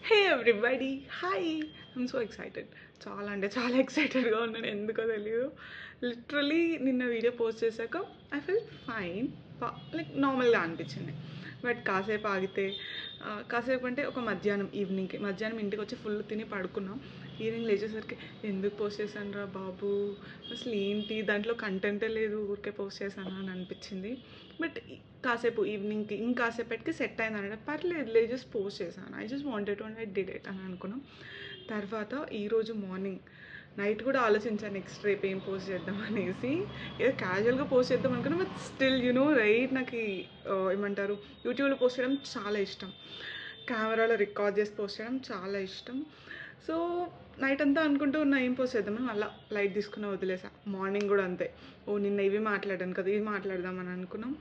Hey everybody hi I'm so excited చాలా అంటే చాలా ఎక్సైటెడ్గా ఉన్నాను ఎందుకో తెలియదు లిటరలీ నిన్న వీడియో పోస్ట్ చేశాక ఐ ఫెల్ ఫైన్ లైక్ నార్మల్గా అనిపించింది బట్ కాసేపు ఆగితే కాసేపు అంటే ఒక మధ్యాహ్నం ఇంటికి వచ్చి ఫుల్ తిని పడుకున్నాం ఈవినింగ్ లేచేసరికి ఎందుకు పోస్ట్ చేశాను రా బాబు అసలు ఏంటి దాంట్లో కంటెంటే లేదు ఊరికే పోస్ట్ చేశాను అని అనిపించింది బట్ కాసేపు ఈవినింగ్కి ఇంకాసేపటికి సెట్ అయింది అంటే పర్లేదు జస్ట్ పోస్ట్ చేశాను I just wanted to and I did it అని అనుకున్నాం తర్వాత ఈరోజు మార్నింగ్ నైట్ కూడా ఆలోచించాను నెక్స్ట్ రేపు ఏం పోస్ట్ చేద్దాం అనేసి ఏదో క్యాజువల్గా పోస్ట్ చేద్దాం అనుకున్నా బట్ స్టిల్ రైట్ నాకు ఏమంటారు యూట్యూబ్లో పోస్ట్ చేయడం చాలా ఇష్టం కెమెరాలో రికార్డ్ చేసి పోస్ట్ చేయడం చాలా ఇష్టం సో నైట్ అంతా అనుకుంటూ ఉన్న ఏం పోస్ట్ చేద్దామని మళ్ళీ లైట్ తీసుకుని వదిలేసా మార్నింగ్ కూడా అంతే నిన్న ఇవి మాట్లాడాను కదా ఇవి మాట్లాడదామని అనుకున్నాం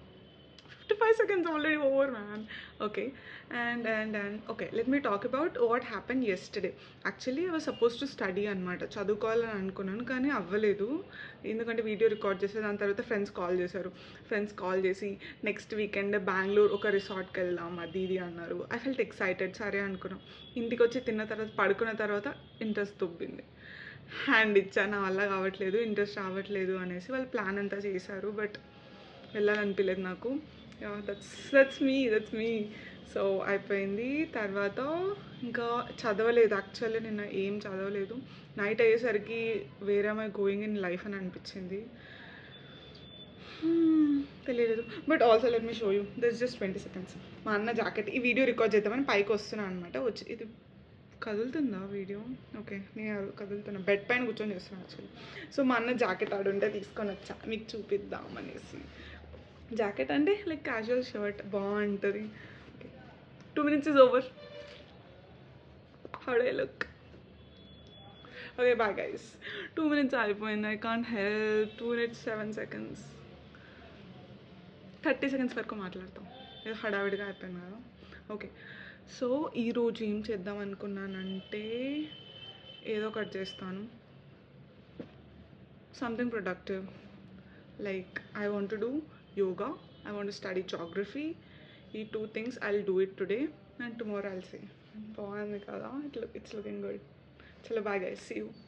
55 seconds already over, man. Okay, and okay, let me talk about what happened yesterday. Actually, I was supposed to study అనమాట చదువుకోవాలని అనుకున్నాను కానీ అవ్వలేదు ఎందుకంటే వీడియో రికార్డ్ చేసి దాని తర్వాత ఫ్రెండ్స్ కాల్ చేసి నెక్స్ట్ వీకెండ్ బెంగళూరు ఒక రిసార్ట్కి వెళ్దాం అది ఇది అన్నారు. ఐ ఫెల్ట్ ఎక్సైటెడ్ సరే అనుకున్నాం ఇంటికి వచ్చి తిన్న తర్వాత పడుకున్న తర్వాత ఇంట్రెస్ట్ తుబ్బింది హ్యాండ్ ఇచ్చా నా వల్ల కావట్లేదు ఇంట్రెస్ట్ రావట్లేదు అనేసి వాళ్ళు ప్లాన్ అంతా చేశారు బట్ వెళ్ళాలనిపించలేదు నాకు దట్స్ మీ సో అయిపోయింది తర్వాత ఇంకా చదవలేదు యాక్చువల్లీ నిన్న ఏం చదవలేదు నైట్ అయ్యేసరికి వేరే మై గోయింగ్ ఇన్ లైఫ్ అని అనిపించింది తెలియలేదు but also let me show you this just 20 seconds మా అన్న జాకెట్ ఈ వీడియో రికార్డ్ చేద్దామని పైకి వస్తున్నాను అనమాట వచ్చి ఇది కదులుతుందా వీడియో ఓకే నేను కదులుతున్నా బెడ్ పైన కూర్చొని చేస్తున్నాను యాక్చువల్లీ సో మా అన్న జాకెట్ ఆడుంటే తీసుకొని వచ్చా మీకు చూపిద్దాం అనేసి జాకెట్ అంటే లైక్ క్యాజువల్ షర్ట్ బాగుంటుంది okay 2 minutes is over how do I look okay bye guys 2 minutes అయిపోయింది I can't help 2 minutes 7 seconds 30 seconds వరకు మాట్లాడతాం ఏదో హడావిడిగా అయిపోయింది కదా ఓకే సో ఈరోజు ఏం చేద్దాం అనుకున్నానంటే ఏదో ఒకటి చేస్తాను something productive like I want to do yoga, I want to study geography. These 2 things I'll do it today and tomorrow I'll see. It's looking good. Chalo bye guys, see you.